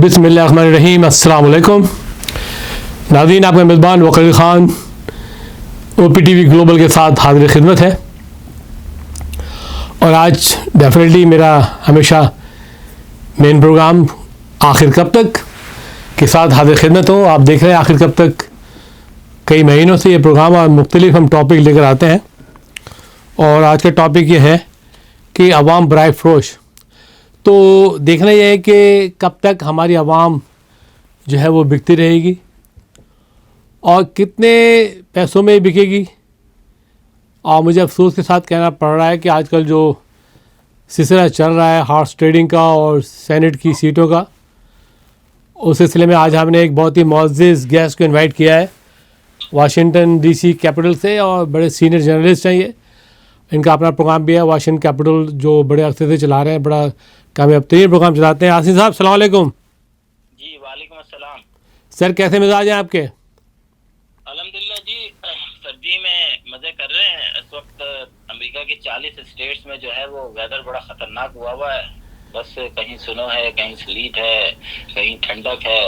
बिस्मिल्लाहिर्रहमानिर्रहीम। अस्सलाम वालेकुम नाज़रीन, आपका मेज़बान वक़ील ख़ान OPTV ग्लोबल के साथ हाज़िर खिदमत है। और आज डेफिनेटली मेरा हमेशा मेन प्रोग्राम आखिर कब तक के साथ हाज़िर खिदमत हो। आप देख रहे हैं आखिर कब तक, कई महीनों से ये प्रोग्राम और मुख्तलिफ हम टॉपिक लेकर आते हैं। और आज का टॉपिक ये है कि अवाम बराए फ़रोश। तो देखना यह है कि कब तक हमारी आवाम जो है वो बिकती रहेगी और कितने पैसों में बिकेगी। और मुझे अफसोस के साथ कहना पड़ रहा है कि आजकल जो सिलसिला चल रहा है हॉर्स ट्रेडिंग का और सेनेट की सीटों का, उस सिलसिले में आज हमने एक बहुत ही मुअज़्ज़िज़ गेस्ट को इनवाइट किया है वाशिंगटन DC कैपिटल से, और बड़े सीनियर जर्नलिस्ट हैं ये। इनका अपना प्रोग्राम भी है वाशिंगटन कैपिटल, जो बड़े अरसे से चला रहे हैं, बड़ा कामयाब तरीन प्रोग्राम चलाते हैं। आसिफ साहब, सलाम अलैकुम। जी वालेकुम अस्सलाम। सर, कैसे मिजाज हैं आपके? अल्हम्दुलिल्लाह जी, सर्दी में मज़े कर रहे हैं। इस वक्त अमेरिका के 40 स्टेट्स में जो है वो वेदर बड़ा ख़तरनाक हुआ है। बस कहीं स्नो है, कहीं स्लीट है, कहीं ठंडक है।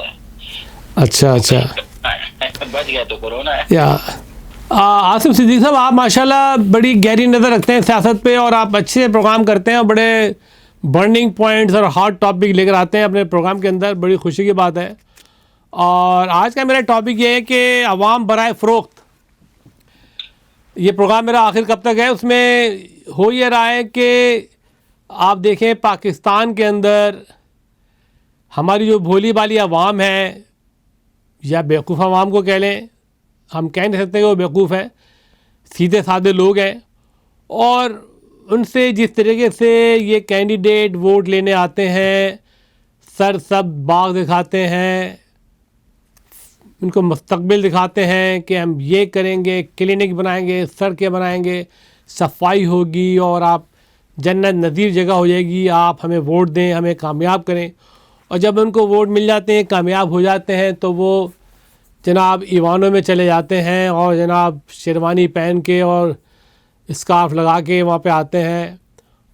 अच्छा बच गया तो कोरोना है। या आसिफ सिद्दीकी साहब, आप माशाल्लाह बड़ी गहरी नज़र रखते हैं सियासत पे और आप अच्छे प्रोग्राम करते हैं और बड़े बर्निंग पॉइंट्स और हॉट टॉपिक लेकर आते हैं अपने प्रोग्राम के अंदर। बड़ी खुशी की बात है। और आज का मेरा टॉपिक ये है कि अवाम बराए फ़रोख्त। ये प्रोग्राम मेरा आखिर कब तक है, उसमें हो ये रहा है कि आप देखें पाकिस्तान के अंदर हमारी जो भोली भाली अवाम है, या बेवकूफ़ अवाम को कह लें, हम कह नहीं सकते कि वो बेवकूफ़ है, सीधे साधे लोग हैं। और उनसे जिस तरीके से ये कैंडिडेट वोट लेने आते हैं, सर सब बाग दिखाते हैं, उनको मुस्तकबिल दिखाते हैं कि हम ये करेंगे, क्लिनिक बनाएंगे, सड़कें बनाएंगे, सफाई होगी और आप जन्नत नज़ीर जगह हो जाएगी, आप हमें वोट दें, हमें कामयाब करें। और जब उनको वोट मिल जाते हैं, कामयाब हो जाते हैं, तो वो जनाब ईवानों में चले जाते हैं और जनाब शेरवानी पहन के और स्कार्फ लगा के वहाँ पे आते हैं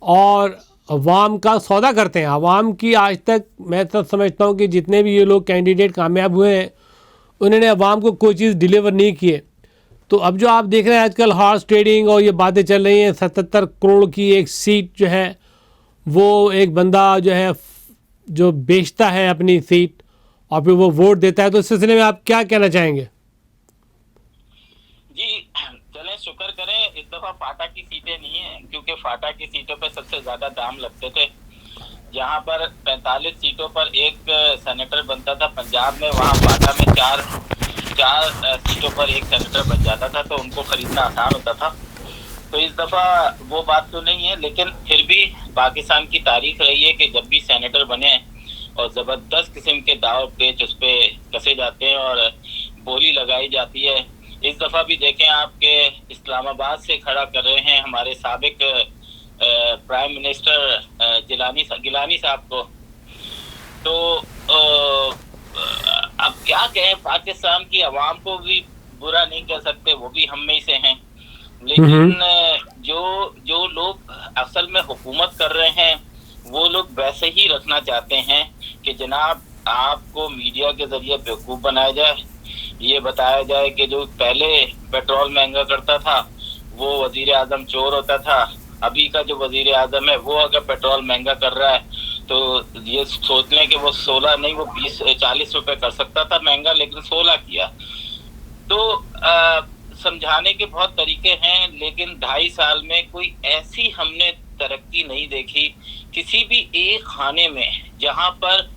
और अवाम का सौदा करते हैं। अवाम की आज तक मैं तो समझता हूँ कि जितने भी ये लोग कैंडिडेट कामयाब हुए हैं, उन्होंने अवाम को कोई चीज़ डिलीवर नहीं किए। तो अब जो आप देख रहे हैं आजकल हॉर्स ट्रेडिंग और ये बातें चल रही हैं, 77 करोड़ की एक सीट जो है वो एक बंदा जो है जो बेचता है अपनी सीट और फिर वो वोट देता है। तो इस सिलसिले में आप क्या कहना चाहेंगे? जी चलें, शुक्र करें इस दफा फाटा की सीटें नहीं है, क्योंकि फाटा की सीटों पे सबसे ज्यादा दाम लगते थे। जहां पर 45 सीटों पर एक सेनेटर बनता था पंजाब में, वहां फाटा में चार सीटों पर एक सेनेटर बन जाता था, तो उनको खरीदना आसान होता था। तो इस दफा वो बात तो नहीं है, लेकिन फिर भी पाकिस्तान की तारीख रही है कि जब भी सेनेटर बने और जबरदस्त किस्म के दाव पेच उस पर कसे जाते हैं और बोली लगाई जाती है। इस दफा भी देखें आपके इस्लामाबाद से खड़ा कर रहे हैं हमारे साबिक प्राइम मिनिस्टर गिलानी साहब को। तो अब क्या कहें, पाकिस्तान की आवाम को भी बुरा नहीं कह सकते, वो भी हम में से हैं। लेकिन जो लोग असल में हुकूमत कर रहे हैं, वो लोग वैसे ही रखना चाहते हैं कि जनाब आपको मीडिया के जरिए बेवकूफ़ बनाया जाए, ये बताया जाए कि जो पहले पेट्रोल महंगा करता था वो वजीर आजम चोर होता था। अभी का जो वजीर आजम है वो अगर पेट्रोल महंगा कर रहा है तो ये सोच लें कि वो 16 नहीं, वो 20-40 रुपए कर सकता था महंगा, लेकिन 16 किया। तो समझाने के बहुत तरीके हैं, लेकिन 2.5 साल में कोई ऐसी हमने तरक्की नहीं देखी किसी भी एक खाने में, जहां पर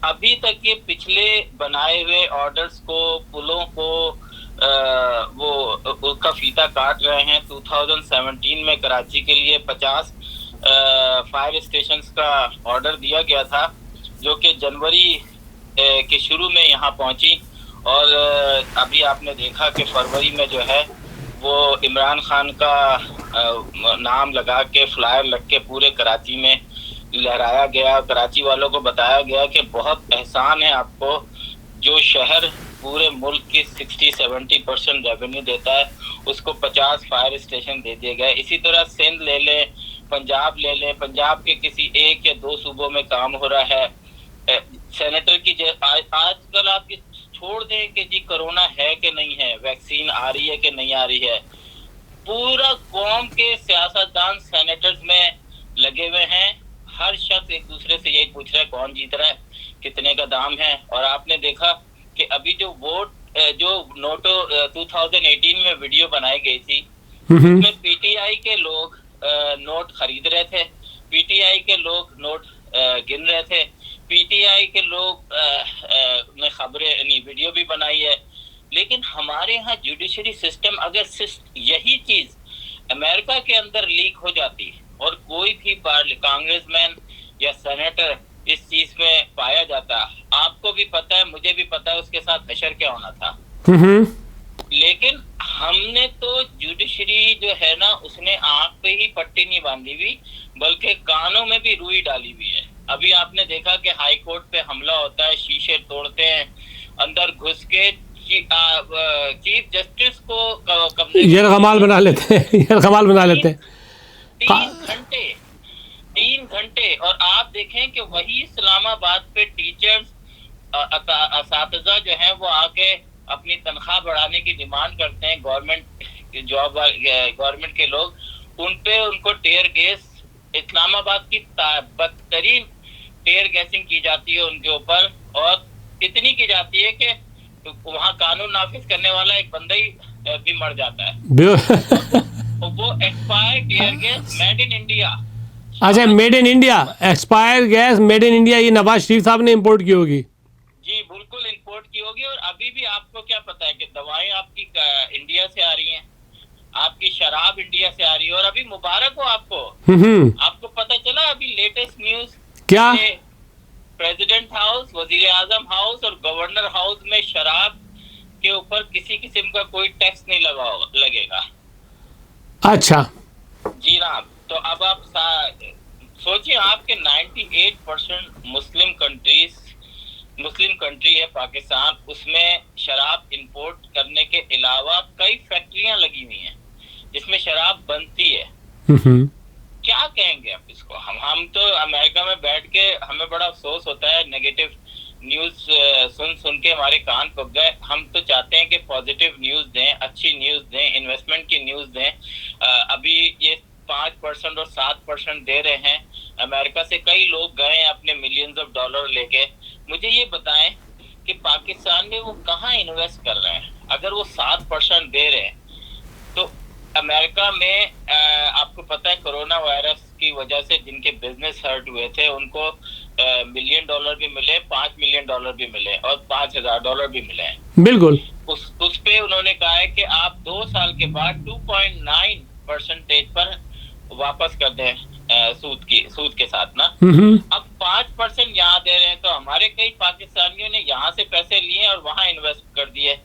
अभी तक ये पिछले बनाए हुए ऑर्डर्स को, पुलों को वो उसका फीता काट रहे हैं। 2017 में कराची के लिए 50 फायर स्टेशंस का ऑर्डर दिया गया था, जो कि जनवरी के शुरू में यहाँ पहुंची। और अभी आपने देखा कि फरवरी में जो है वो इमरान खान का नाम लगा के फ्लायर लग के पूरे कराची में लहराया गया। कराची वालों को बताया गया कि बहुत एहसान है आपको, जो शहर पूरे मुल्क की 60-70% रेवेन्यू देता है, उसको 50 फायर स्टेशन दे दिए गए। इसी तरह सिंध ले लें, पंजाब ले लें, पंजाब के किसी एक या दो सूबों में काम हो रहा है, सेनेटर की आजकल आप ये छोड़ दें कि जी कोरोना है कि नहीं है, वैक्सीन आ रही है कि नहीं आ रही है, पूरा कौम के सियासतदान सेनेटर्स में लगे हुए हैं। हर शख्स एक दूसरे से यही पूछ रहा है कौन जीत रहा है, कितने का दाम है। और आपने देखा कि अभी जो वोट जो नोटो 2018 में वीडियो बनाई गई थी, उसमें पीटीआई के लोग नोट खरीद रहे थे, पीटीआई के लोग नोट गिन रहे थे, पीटीआई के लोग ने खबरें वीडियो भी बनाई है। लेकिन हमारे यहाँ जुडिशरी सिस्टम अगर यही चीज अमेरिका के अंदर लीक हो जाती और कोई भी कांग्रेसमैन या सेनेटर इस चीज में पाया जाता, आपको भी पता है, मुझे भी पता है उसके साथ हशर क्या होना था। लेकिन हमने तो जुडिशरी जो है ना, उसने आंख पे ही पट्टी नहीं बांधी हुई, बल्कि कानों में भी रुई डाली हुई है। अभी आपने देखा कि हाई कोर्ट पे हमला होता है, शीशे तोड़ते हैं, अंदर घुस के चीफ जस्टिस को यरगमाल बना लेते हैं, यरगमाल बना लेते हैं। 3 घंटे। और आप देखें कि वही इस्लामाबाद पे टीचर्स असातिज़ा जो हैं वो आके अपनी तनख्वाह बढ़ाने की डिमांड करते हैं, गवर्नमेंट के लोग, उनको टेयर गैस, इस्लामाबाद की बदतरीन टेयर गैसिंग की जाती है उनके ऊपर, और इतनी की जाती है कि वहाँ कानून नाफिज करने वाला एक बंदा ही भी मर जाता है। वो expire tear gas made in India. अच्छा, made in India, expire gas made in India, ये नवाज शरीफ साहब ने इंपोर्ट की होगी। जी बिल्कुल इंपोर्ट की होगी। और अभी भी आपको क्या पता है कि दवाएं आपकी इंडिया से आ रही हैं, आपकी शराब इंडिया से आ रही है। और अभी मुबारक हो आपको, आपको पता चला अभी लेटेस्ट न्यूज क्या? प्रेसिडेंट हाउस, वजीर आजम हाउस और गवर्नर हाउस में शराब के ऊपर किसी किस्म का कोई टैक्स नहीं लगेगा। अच्छा जी ना। तो अब आप सोचिए, आपके 98% मुस्लिम कंट्री है पाकिस्तान, उसमें शराब इंपोर्ट करने के अलावा कई फैक्ट्रियां लगी हुई हैं जिसमें शराब बनती है। क्या कहेंगे आप इसको? हम तो अमेरिका में बैठ के हमें बड़ा अफसोस होता है, नेगेटिव न्यूज सुन के हमारे कान पक गए। हम तो चाहते हैं कि पॉजिटिव न्यूज दें, अच्छी न्यूज दें, इन्वेस्टमेंट की न्यूज दें। अभी ये 5% और 7% दे रहे हैं। अमेरिका से कई लोग गए हैं अपने मिलियंस ऑफ डॉलर लेके। मुझे ये बताएं कि पाकिस्तान में वो कहाँ इन्वेस्ट कर रहे हैं? अगर वो 7% दे रहे हैं तो अमेरिका में आपको पता है कोरोना वायरस की वजह से जिनके बिजनेस हर्ट हुए थे उनको $1 मिलियन भी मिले, $5 मिलियन भी मिले और $5,000 भी मिले हैं। बिल्कुल। उस पे उन्होंने कहा है कि आप 2 साल के बाद 2.9% पर वापस कर दें सूद के साथ ना। अब 5% यहाँ दे रहे हैं, तो हमारे कई पाकिस्तानियों ने यहाँ से पैसे लिए और वहां इन्वेस्ट कर दिए,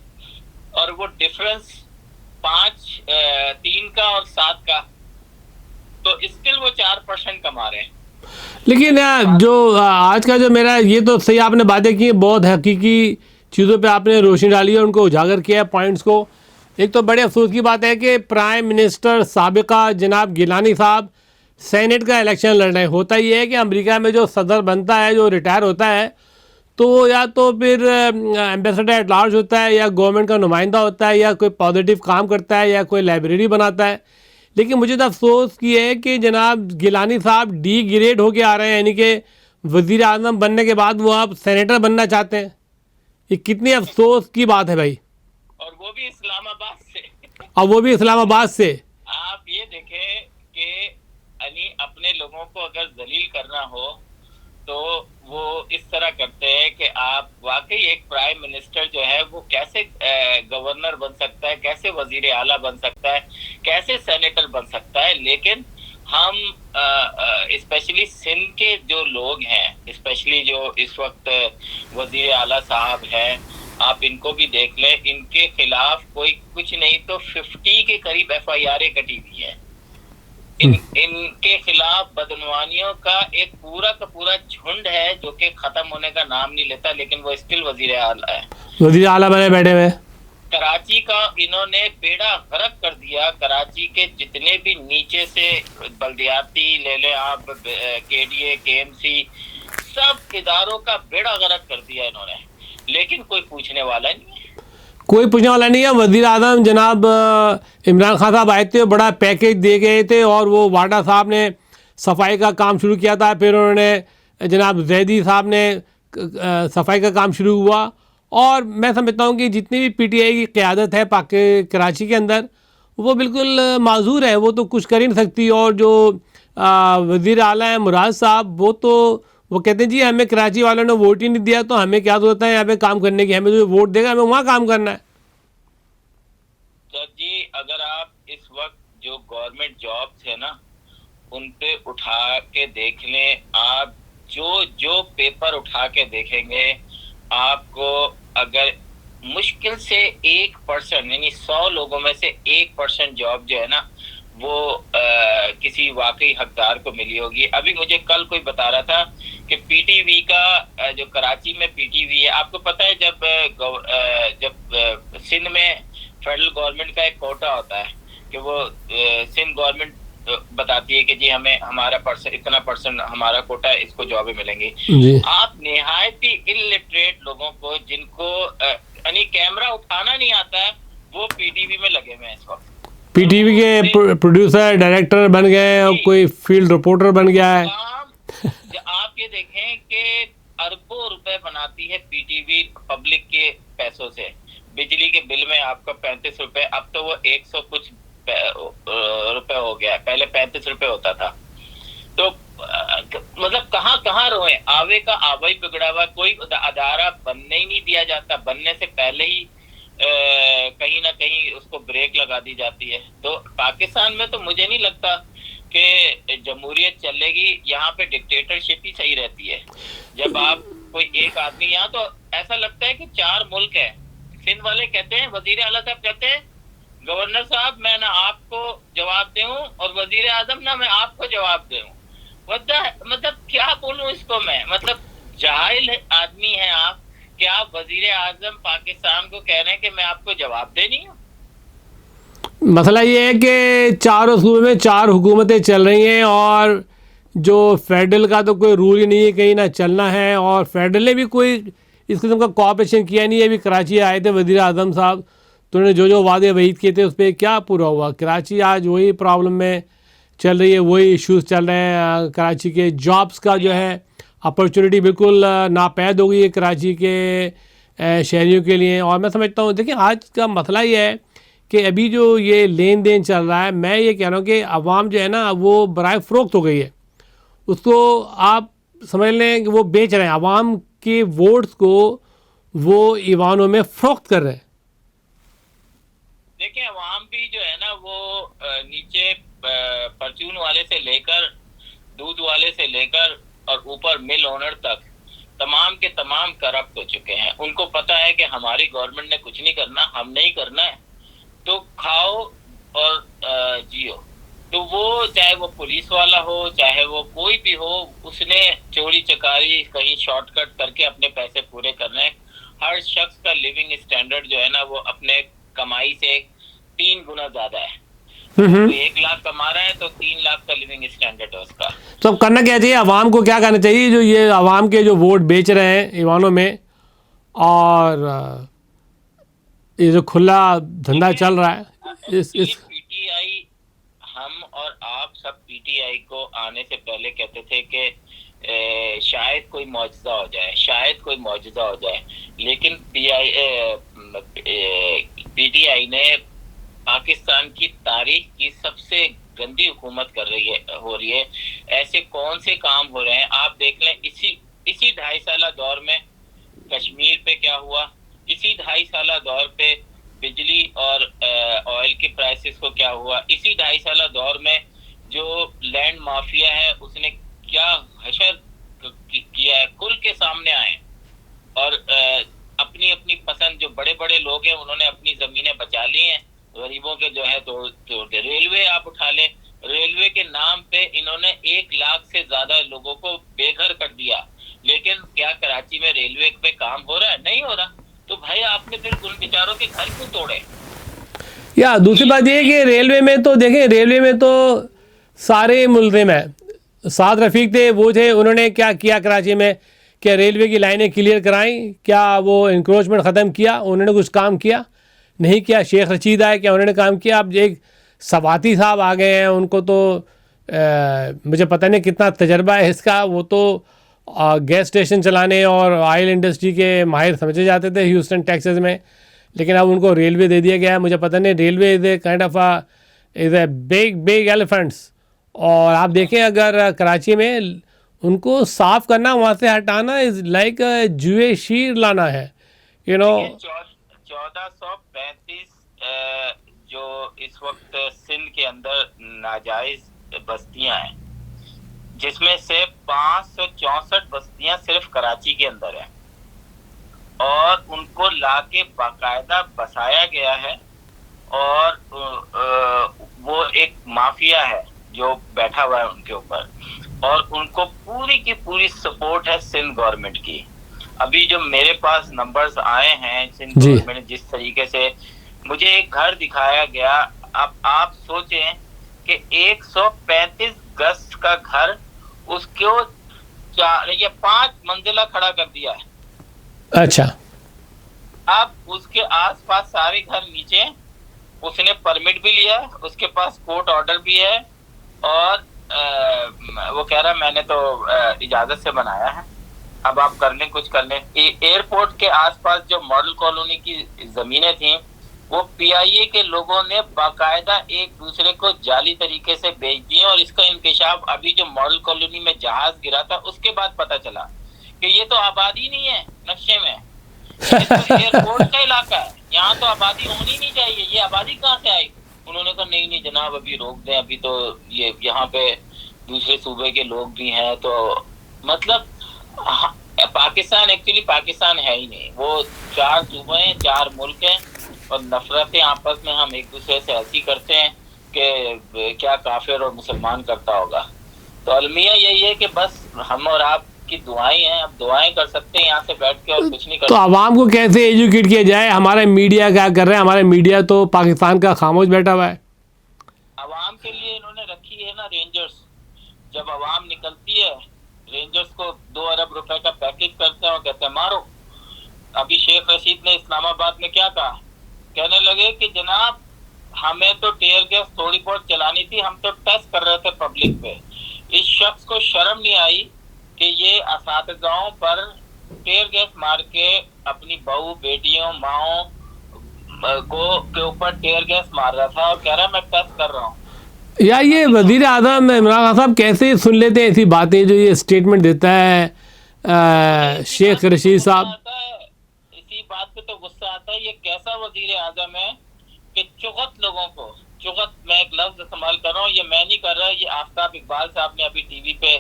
और वो डिफरेंस 3 का और 7 का, तो स्टिल वो 4% कमा रहे हैं। लेकिन जो आज का जो मेरा, ये तो सही आपने बातें की, बहुत हकीकी चीज़ों पे आपने रोशनी डाली है, उनको उजागर किया है पॉइंट्स को। एक तो बड़े अफसोस की बात है कि प्राइम मिनिस्टर साबिका जनाब गिलानी साहब सेनेट का इलेक्शन लड़ रहे हैं। होता ही है कि अमेरिका में जो सदर बनता है, जो रिटायर होता है, तो या तो फिर एम्बेसडर एट लार्ज होता है, या गवर्नमेंट का नुमाइंदा होता है, या कोई पॉजिटिव काम करता है, या कोई लाइब्रेरी बनाता है। लेकिन मुझे तो अफसोस की है कि जनाब गिलानी साहब डी ग्रेड होके आ रहे हैं, यानी कि वज़ीर आज़म बनने के बाद वो आप सेनेटर बनना चाहते हैं। ये कितनी अफसोस की बात है भाई। और वो भी इस्लामाबाद से। और वो भी इस्लामाबाद से। आप ये देखें कि अपने लोगों को अगर जलील करना हो तो वो इस तरह करते हैं कि आप वाकई एक प्राइम मिनिस्टर जो है वो कैसे गवर्नर बन सकता है, कैसे वजीर आला बन सकता है, कैसे सेनेटर बन सकता है। लेकिन हम स्पेशली सिंध के जो लोग हैं, स्पेशली जो इस वक्त वजीर आला साहब हैं, आप इनको भी देख लें, इनके खिलाफ कोई कुछ नहीं तो 50 के करीब FIR कटी हुई है। इनके खिलाफ बदनवानियों का एक पूरा का पूरा झुंड है जो कि खत्म होने का नाम नहीं लेता, लेकिन वो स्टिल वजीर आला है, वजीर आला बने बैठे हुए। कराची का इन्होंने बेड़ा गर्क कर दिया। कराची के जितने भी नीचे से बल्दियाती ले लें आप, KDA, KMC, सब इदारों का बेड़ा गर्क कर दिया इन्होंने, लेकिन कोई पूछने वाला नहीं है। कोई पूछने वाला नहीं है। वज़ीर आज़म जनाब इमरान खान साहब आए थे, बड़ा पैकेज दे गए थे और वो वाडा साहब ने सफाई का काम शुरू किया था, फिर उन्होंने जनाब जैदी साहब ने सफाई का काम शुरू हुआ। और मैं समझता हूँ कि जितनी भी पीटीआई की क़यादत है कराची के अंदर, वो बिल्कुल माजूर है, वो तो कुछ कर ही नहीं सकती। और जो वज़ीर आला है मुराद साहब, वो कहते हैं जी हमें कराची वालों ने वोट ही नहीं दिया, तो हमें क्या ज़रूरत है यहाँ पे काम करने की, हमें जो वोट देगा हमें वहाँ काम करना है। सर जी, अगर आप इस वक्त जो गवर्नमेंट जॉब्स है ना, उन पे उठा के देख लें, आप जो पेपर उठा के देखेंगे, आपको अगर मुश्किल से 1% यानी 100 लोगों में से 1% जॉब जो है ना, वो किसी वाकई हकदार को मिली होगी। अभी मुझे कल कोई बता रहा था कि पीटीवी का जो कराची में पीटीवी है, आपको पता है जब सिंध में फेडरल गवर्नमेंट का एक कोटा होता है कि वो सिंध गवर्नमेंट बताती है कि जी हमें हमारा इतना परसेंट हमारा कोटा है, इसको जॉबें मिलेंगी। आप निहायत ही इलिटरेट लोगों को, जिनको यानी कैमरा उठाना नहीं आता है, वो पीटीवी में लगे हुए हैं इस वक्त। पीटीवी के प्रोड्यूसर डायरेक्टर बन गए और कोई फील्ड रिपोर्टर बन गया है। आप ये देखें कि अरबों रुपए बनाती है पीटीवी पब्लिक के पैसों से। बिजली के बिल में आपका 35 रुपए, अब तो वो 100 कुछ रुपए हो गया, पहले 35 रुपए होता था। तो मतलब कहाँ रोए, आवे का आवा ही बिगड़ा हुआ। कोई अदारा बनने ही नहीं दिया जाता, बनने से पहले ही कहीं ना कहीं उसको ब्रेक लगा दी जाती है। तो पाकिस्तान में तो मुझे नहीं लगता कि जमहूरियत चलेगी, यहाँ पे डिक्टेटरशिप ही सही रहती है। जब आप कोई एक आदमी, यहाँ तो ऐसा लगता है कि 4 मुल्क है। सिंध वाले कहते हैं, वजीर आला साहब कहते हैं, गवर्नर साहब मैं ना आपको जवाब दूं और वजीर आजम ना मैं आपको जवाब दूं। मतलब क्या बोलूं इसको मैं, मतलब जाहिल आदमी है आप कि आप वजीर आजम पाकिस्तान को कह रहे हैं कि मैं आपको जवाब दे नहीं हूं। मसला ये है कि चारों सूबे में 4 हुकूमतें चल रही हैं और जो फेडरल का तो कोई रूल ही नहीं है कहीं ना चलना है, और फेडरल ने भी कोई इस किस्म का कोऑपरेशन किया नहीं है। अभी कराची आए थे वज़ीर आज़म साहब, तो उन्होंने जो वादे वहीद किए थे उस पर क्या पूरा हुआ? कराची आज वही प्रॉब्लम में चल रही है, वही इश्यूज चल रहे हैं। कराची के जॉब्स का जो है अपॉर्चुनिटी बिल्कुल नापैद हो गई है कराची के शहरियों के लिए। और मैं समझता हूँ, देखिए आज का मसला ये है कि अभी जो ये लेन देन चल रहा है, मैं ये कह रहा हूँ कि अवाम जो है ना वो बराए फ़रोख्त हो गई है। उसको आप समझ लें कि वो बेच रहे हैं, अवाम के वोट्स को वो ईवानों में फ़रोख्त कर रहे हैं। देखिए अवाम भी जो है ना वो नीचे परचून वाले से लेकर दूध वाले से लेकर और ऊपर मिल ओनर तक तमाम के तमाम करप्ट हो चुके हैं। उनको पता है कि हमारी गवर्नमेंट ने कुछ नहीं करना, हमने ही करना है, तो खाओ और जियो। तो वो चाहे वो पुलिस वाला हो, चाहे वो कोई भी हो, उसने चोरी चकारी कहीं शॉर्टकट करके अपने पैसे पूरे करने। हर शख्स का लिविंग स्टैंडर्ड जो है ना वो अपने कमाई से 3 गुना ज्यादा है। तो 1 लाख कमा रहा है तो 3 लाख का लिविंग स्टैंडर्ड है उसका। तो अब करना क्या चाहिए? अवाम को क्या करना चाहिए जो ये अवाम के जो वोट बेच रहे हैं ईवानों में, और ये जो खुला धंधा चल रहा है, इस पीटीआई, हम और आप सब पीटीआई को आने से पहले कहते थे कि शायद कोई मौजज़ा हो जाए, शायद कोई मौजज़ा हो जाए। लेकिन पीटीआई ने पाकिस्तान की तारीख की सबसे गंदी हुकूमत हो रही है। ऐसे कौन से काम हो रहे हैं आप देख लें। इसी 2.5 साल दौर में कश्मीर पे क्या हुआ, इसी 2.5 साल दौर पे बिजली और ऑयल के प्राइसेस को क्या हुआ, इसी 2.5 साल दौर में जो लैंड माफिया है उसने क्या हशर किया है, खुल के सामने आए और अपनी अपनी पसंद, जो बड़े बड़े लोग हैं उन्होंने अपनी जमीनें बचा ली हैं, गरीबों के जो है तो रेलवे आप उठा लें, रेलवे के नाम पे इन्होंने 1 लाख से ज्यादा लोगों को बेघर कर दिया। लेकिन क्या कराची में रेलवे पे काम हो रहा है? नहीं हो रहा। तो भाई आपने फिर उन बेचारों के घर क्यों तोड़े? या दूसरी बात ये है कि रेलवे में तो देखें, रेलवे में तो सारे मुल्ज़िम हैं, साद रफ़ीक थे, वो थे, उन्होंने क्या किया कराची में? क्या रेलवे की लाइनें क्लियर कराई? क्या वो इंक्रोचमेंट ख़त्म किया? उन्होंने कुछ काम किया? नहीं किया। शेख रशीद आए, क्या उन्होंने काम किया? अब एक सवाती साहब आ गए हैं, उनको तो मुझे पता नहीं कितना तजर्बा है इसका, वो तो गैस स्टेशन चलाने और ऑयल इंडस्ट्री के माहिर समझे जाते थे ह्यूस्टन टेक्सास में, लेकिन अब उनको रेलवे दे दिया गया है। मुझे पता नहीं, railway is a kind of is a big elephants. और आप देखें अगर कराची में उनको साफ करना, वहाँ से हटाना इज़ लाइक जुए शीर लाना है, यू नो। 1435 जो इस वक्त सिंध के अंदर नाजायज बस्तियां हैं, जिसमें से 564 बस्तियां सिर्फ कराची के अंदर हैं, और उनको लाके बाकायदा बसाया गया है। और वो एक माफिया है जो बैठा हुआ है उनके ऊपर, और उनको पूरी की पूरी सपोर्ट है सिंध गवर्नमेंट की। अभी जो मेरे पास नंबर्स आए हैं, सिंध गवर्नमेंट ने जिस तरीके से मुझे एक घर दिखाया गया, अब आप सोचें कि 135 गज का घर उसको 5 मंजिला खड़ा कर दिया है। अच्छा। अब उसके आसपास सारे घर नीचे, उसने परमिट भी लिया, उसके पास कोर्ट ऑर्डर भी है, और वो कह रहा मैंने तो इजाजत से बनाया है, अब आप कर लें, कुछ कर लें। एयरपोर्ट के आसपास जो मॉडल कॉलोनी की जमीनें थी, वो पीआईए के लोगों ने बाकायदा एक दूसरे को जाली तरीके से बेच दिए, और इसका इंकशाफ अभी जो मॉडल कॉलोनी में जहाज गिरा था उसके बाद पता चला कि ये तो आबादी नहीं है नक्शे में, तो एयरपोर्ट का इलाका है, यहाँ तो आबादी होनी नहीं चाहिए, ये आबादी कहाँ से आई? उन्होंने कहा नहीं नहीं जनाब, अभी रोक दें, अभी तो ये यहाँ पे दूसरे सूबे के लोग भी हैं। तो मतलब पाकिस्तान एक्चुअली पाकिस्तान है ही नहीं, वो 4 सूबे हैं, 4 मुल्क हैं, और नफरतें आपस में हम एक दूसरे से ऐसी करते हैं कि क्या काफिर और मुसलमान करता होगा। तो अलमिया यही है कि बस हम और आप की दुआएं हैं, अब दुआएं कर सकते हैं यहाँ से बैठ के, और कुछ नहीं कर तो सकते। आवाम को कैसे एजुकेट किया जाए? हमारा मीडिया क्या कर रहा है? हमारा मीडिया तो पाकिस्तान का खामोश बैठा हुआ है। आवाम के लिए इन्होंने रखी है ना रेंजर्स, जब आवाम निकलती है रेंजर्स को 2 अरब रुपए का पैकेज करते हैं और कहते हैं मारो। अभी शेख रशीद ने इस्लामाबाद में क्या कहा, कहने लगे कि जनाब हमें तो टीयर गैस थोड़ी बहुत चलानी थी, हम तो टेस्ट कर रहे थे पब्लिक पे। इस शख्स को शर्म नहीं आई कि ये असातिज़ाओं पर टीयर गैस मार के अपनी बहू, बेटियों, माओ को के ऊपर टीयर गैस मार रहा था, और कह रहा मैं टेस्ट कर रहा हूँ। यार ये वज़ीर आज़म इमरान खान साहब कैसे सुन लेते हैं ऐसी बातें जो ये स्टेटमेंट देता है शेख रशीद साहब? इसी बात पे तो गुस्सा आता है, ये कैसा वजीर आजम है कि चुगत लोगों को, चुगत, मैं एक लफ्ज इस्तेमाल कर रहा हूँ, ये मैं नहीं कर रहा, ये आफ्ताब इकबाल साहब ने अभी टीवी पे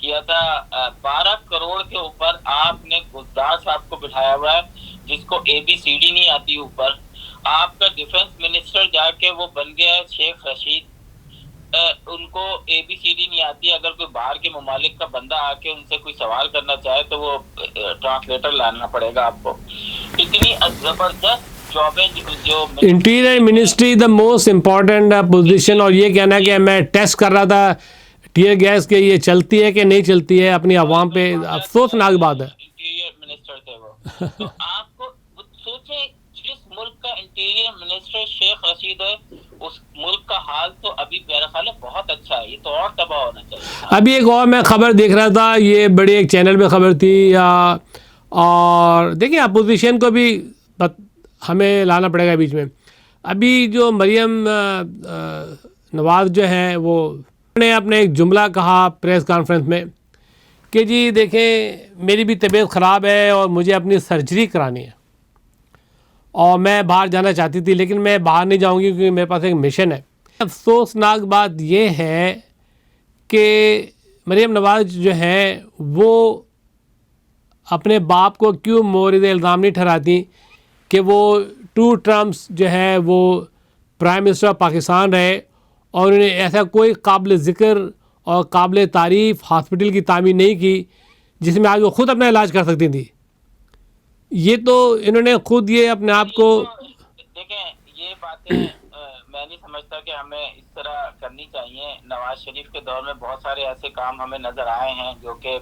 किया था। 12 करोड़ के ऊपर आपने गुलजार साहब को बिठाया हुआ है, जिसको ABCD नहीं आती ऊपर। आपका डिफेंस मिनिस्टर जाके वो बन गया है शेख रशीद, उनको ABCD नहीं आती। अगर कोई बाहर के ममालिक का बंदा आके उनसे कोई सवाल करना चाहे तो वो ट्रांसलेटर लाना पड़ेगा आपको। इतनी जबरदस्त जॉबें जो interior ministry the most important position, और ये कहना कि मैं टेस्ट कर रहा था टीयर गैस के ये चलती है कि नहीं चलती है अपनी आवाम पे, अफसोसनाक बात है। इंटीरियर मिनिस्टर थे वो। तो आपको सोचें, जिस मुल्क का इंटीरियर मिनिस्टर शेख रशीद है, उस मुल्क का हाल तो अभी मेरा ख्याल है बहुत अच्छा है, ये तो और तबाह होना चाहिए। अभी एक और मैं खबर देख रहा था, ये बड़े एक चैनल पे खबर थी, और देखिए अपोजिशन को भी हमें लाना पड़ेगा बीच में। अभी जो मरियम नवाज़ जो हैं, वो ने अपने एक जुमला कहा प्रेस कॉन्फ्रेंस में कि जी देखें मेरी भी तबीयत ख़राब है और मुझे अपनी सर्जरी करानी है, और मैं बाहर जाना चाहती थी लेकिन मैं बाहर नहीं जाऊंगी क्योंकि मेरे पास एक मिशन है। अफसोसनाक बात यह है कि मरियम नवाज़ जो हैं वो अपने बाप को क्यों मोरिद इल्ज़ाम नहीं ठहराती कि वो 2 टर्म्स जो है वो प्राइम मिनिस्टर ऑफ पाकिस्तान रहे, और उन्हें ऐसा कोई काबिल ज़िक्र और काबिल तारीफ़ हॉस्पिटल की तामीर नहीं की जिसमें आज वो ख़ुद अपना इलाज कर सकती थी। ये तो इन्होंने खुद ये अपने आप को देखें, ये बातें मैं नहीं समझ समझता कि हमें इस तरह करनी चाहिए। नवाज शरीफ के दौर में बहुत सारे ऐसे काम हमें नजर आए हैं जो कि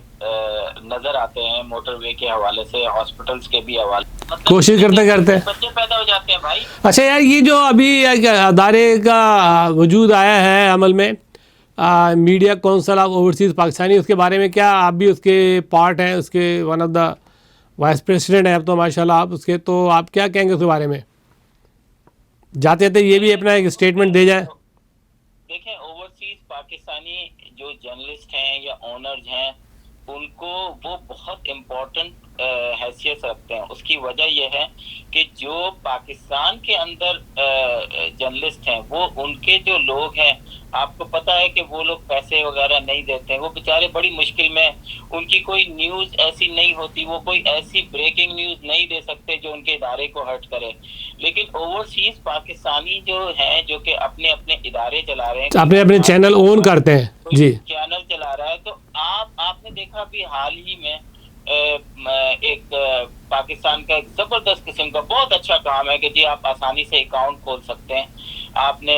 नजर आते हैं, मोटरवे के हवाले से, हॉस्पिटल्स के भी हवाले, मतलब कोशिश करते करते बच्चे पैदा हो जाते हैं भाई। अच्छा यार, ये जो अभी एक अदारे का वजूद आया है अमल में, media council of overseas Pakistani, उसके बारे में क्या आप भी उसके पार्ट हैं, उसके one of the vice president हैं अब तो माशाल्लाह आप उसके, तो आप क्या कहेंगे उसके बारे में? जाते थे ये भी अपना एक स्टेटमेंट दे जाए। देखें, ओवरसीज पाकिस्तानी जो जर्नलिस्ट हैं या ओनर्स हैं, उनको वो बहुत इम्पोर्टेंट हैसियत रखते हैं। उसकी वजह यह है कि जो पाकिस्तान के अंदर जर्नलिस्ट हैं, वो उनके जो लोग हैं, आपको पता है कि वो लोग पैसे वगैरह नहीं देते हैं, वो बेचारे बड़ी मुश्किल में, उनकी कोई न्यूज़ ऐसी नहीं होती, वो कोई ऐसी ब्रेकिंग न्यूज़ नहीं दे सकते जो उनके इदारे को हर्ट करे। लेकिन ओवरसीज पाकिस्तानी जो हैं, जो कि अपने अपने इदारे चला रहे हैं, अपने अपने चैनल ओन करते हैं जी, चैनल चला रहा है, तो आपने देखा भी हाल ही में एक पाकिस्तान का एक जबरदस्त किस्म का बहुत अच्छा काम है कि जी आप आसानी से अकाउंट खोल सकते हैं, आपने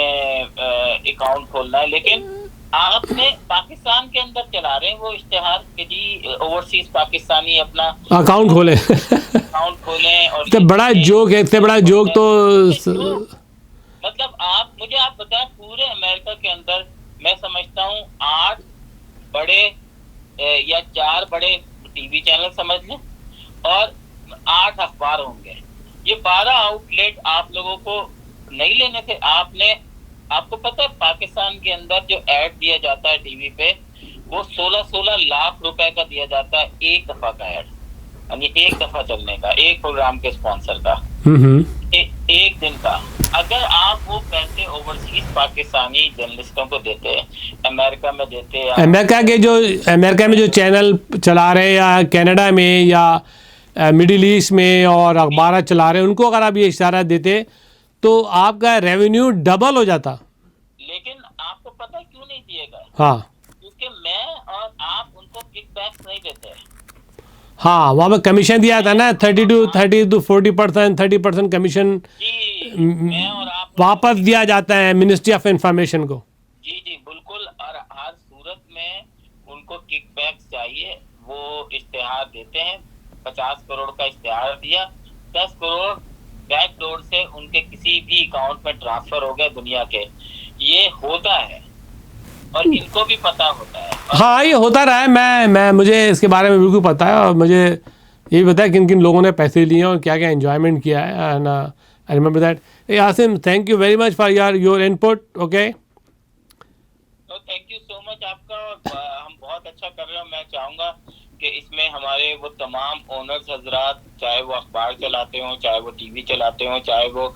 अकाउंट खोलना है, लेकिन आपने पाकिस्तान के अंदर चला रहे हैं वो इश्तिहार कि जी ओवरसीज पाकिस्तानी अपना अकाउंट खोलें अकाउंट खोलें। और तो बड़ा जोक है, इससे बड़ा जोक तो मतलब आप बताएं, पूरे अमेरिका के अंदर मैं समझता हूँ 8 बड़े या 4 बड़े टीवी चैनल समझ लें और 8 अखबार होंगे। ये 12 आउटलेट आप लोगों को नहीं लेने थे। आपको पता है पाकिस्तान के अंदर जो ऐड दिया जाता है टीवी पे, वो 16 लाख रुपए का दिया जाता है एक दफा का ऐड, यानी एक दफा चलने का, एक प्रोग्राम के स्पॉन्सर का, एक दिन का। अगर आप वो पैसे ओवरसीज पाकिस्तानी जर्नलिस्टों को देते हैं, अमेरिका में देते हैं, अमेरिका में जो चैनल चला रहे हैं या कनाडा में या मिडिल ईस्ट में और अखबार चला रहे हैं, उनको अगर आप ये इशारा देते तो आपका रेवेन्यू डबल हो जाता। लेकिन आपको पता है क्यों नहीं दिएगा? हाँ, क्योंकि मैं और आप उनको किकबैक्स नहीं देते। हाँ, वहाँ पे कमीशन दिया था ना 30 to 40%, 30% कमीशन मैं और आप वापस दिया जाता है मिनिस्ट्री ऑफ इंफॉर्मेशन को। जी बिल्कुल। और हर सूरत में उनको किकबैक्स चाहिए। वो इश्तिहार देते हैं, 50 करोड़ का इश्तिहार दिया, 10 करोड़ बैकडोर से उनके किसी भी अकाउंट में ट्रांसफर हो गए दुनिया के। ये होता है और इनको भी पता होता है। हाँ, ये होता रहा है। मैं मुझे इसके बारे में बिल्कुल पता है और मुझे ये भी पता है किन किन लोगों ने पैसे लिए और क्या क्या एंजॉयमेंट किया है। And I remember that. Asim, thank you very much for your input. Okay, तो थैंक यू सो मच आपका। हम बहुत अच्छा कर रहे हो। मैं चाहूँगा कि इसमें हमारे वो तमाम ओनर्स हजरात, चाहे वो अखबार चलाते हों, चाहे वो टीवी चलाते हों, चाहे वो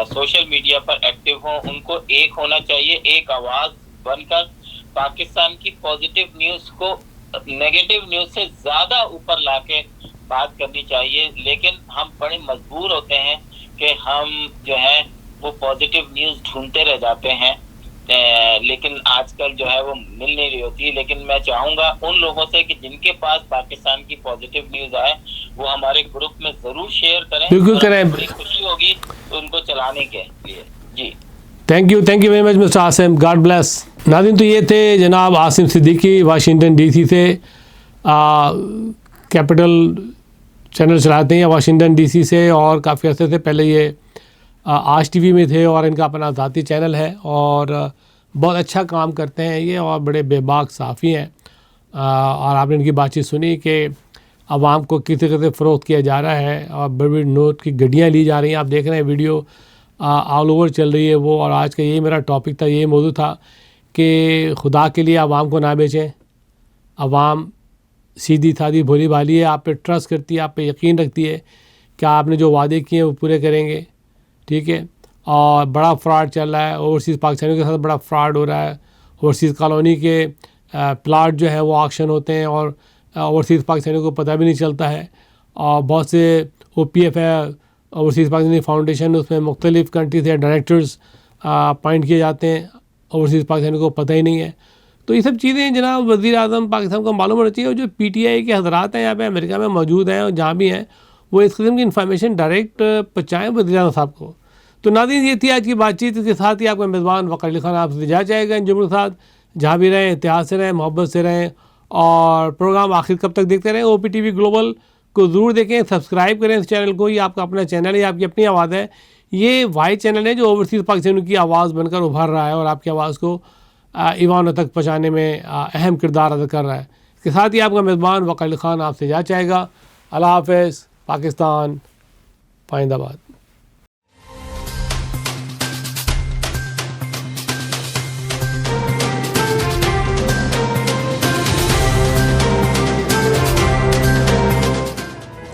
सोशल मीडिया पर एक्टिव हों, उनको एक होना चाहिए, एक आवाज़ बनकर पाकिस्तान की पॉजिटिव न्यूज़ को नेगेटिव न्यूज़ से ज़्यादा ऊपर लाके बात करनी चाहिए। लेकिन हम बड़े मजबूर होते हैं कि हम जो है वो पॉजिटिव न्यूज़ ढूंढते रह जाते हैं, लेकिन आजकल जो है वो मिल नहीं रही होती। लेकिन मैं चाहूँगा उन लोगों से कि जिनके पास पाकिस्तान की पॉजिटिव न्यूज़ आए वो हमारे ग्रुप में ज़रूर शेयर करें। बिल्कुल करें, बड़ी खुशी होगी उनको चलाने के लिए। जी, thank you very much mister Asim, God bless. नाज़रीन, तो ये थे जनाब आसिम सिद्दीकी, वाशिंगटन डीसी से, कैपिटल चैनल चलाते हैं वाशिंगटन डीसी से, और काफ़ी अर्से से पहले ये आज टीवी में थे और इनका अपना ज़ाती चैनल है और बहुत अच्छा काम करते हैं ये और बड़े बेबाक सहाफ़ी हैं। और आपने इनकी बातचीत सुनी कि आवाम को किस तरह से फ़रोख्त किया जा रहा है और बड़ी बड़ी नोट की गड्डियाँ ली जा रही हैं। आप देख रहे हैं वीडियो ऑल ओवर चल रही है वो। और आज का यही मेरा टॉपिक था, यही मौजू था कि खुदा के लिए आवाम को ना बेचें। आवाम सीधी सादी भोली भाली है, आप पे ट्रस्ट करती है, आप पे यकीन रखती है कि आपने जो वादे किए वो पूरे करेंगे, ठीक है। और बड़ा फ्रॉड चल रहा है, ओवरसीज़ पाकिस्तानियों के साथ बड़ा फ्रॉड हो रहा है। ओवरसीज़ कॉलोनी के प्लाट जो है वो ऑक्शन होते हैं और ओवरसीज़ पाकिस्तानियों को पता भी नहीं चलता है। और बहुत से OPF है, ओवरसीज़ पाकिस्तानी फाउंडेशन, उसमें मुख्तलिफ़ कंट्री से डायरेक्टर्स अपॉइंट किए जाते हैं, ओवरसीज़ पाकिस्तानियों को पता ही नहीं है। तो ये सब चीज़ें जनाब वज़ीर आज़म पाकिस्तान को मालूम होना चाहिए। और जो PTI के हज़रात हैं यहाँ पे अमेरिका में मौजूद हैं और जहाँ भी हैं, वो इस किस्म की इन्फॉर्मेशन डायरेक्ट पहुँचाएँ वज़ीर आज़म साहब को। तो नाज़रीन, ये थी आज की बातचीत। इसके साथ ही आपका मेज़बान वक़ार अली ख़ान आपसे जा जाएगा इन जुमलों के साथ। जहाँ भी रहें, इत्तेहाद से रहें, मोहब्बत से रहें और प्रोग्राम आखिर कब तक देखते रहें। OPTV ग्लोबल को ज़रूर देखें, सब्सक्राइब करें इस चैनल को। ये आपका अपना चैनल है, आपकी अपनी आवाज़ है। ये वाई चैनल है जो ओवरसीज़ पाकिस्तानियों की आवाज़ बनकर उभर रहा है और आपकी आवाज़ को ईवानों तक पहुँचाने में अहम किरदार अदा कर रहा है। इसके साथ ही आपका मेज़बान वक़ार अली ख़ान आपसे जा जाएगा। अल्लाह हाफ़िज़। पाकिस्तान पाइंदाबाद।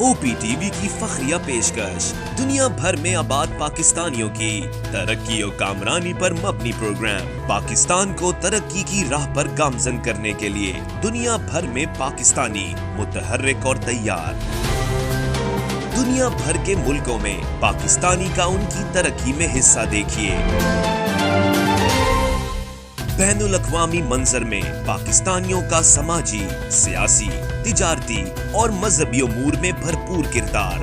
OPTV की फखरिया पेशकश दुनिया भर में आबाद पाकिस्तानियों की तरक्की और कामरानी पर मबनी प्रोग्राम। पाकिस्तान को तरक्की की राह पर गामजन करने के लिए दुनिया भर में पाकिस्तानी मुतहर्रिक और तैयार। दुनिया भर के मुल्कों में पाकिस्तानी का उनकी तरक्की में हिस्सा देखिए। बैनुल अक़वामी मंजर में पाकिस्तानियों का समाजी, सियासी, तिजारती और मजहबी उमूर में भरपूर किरदार।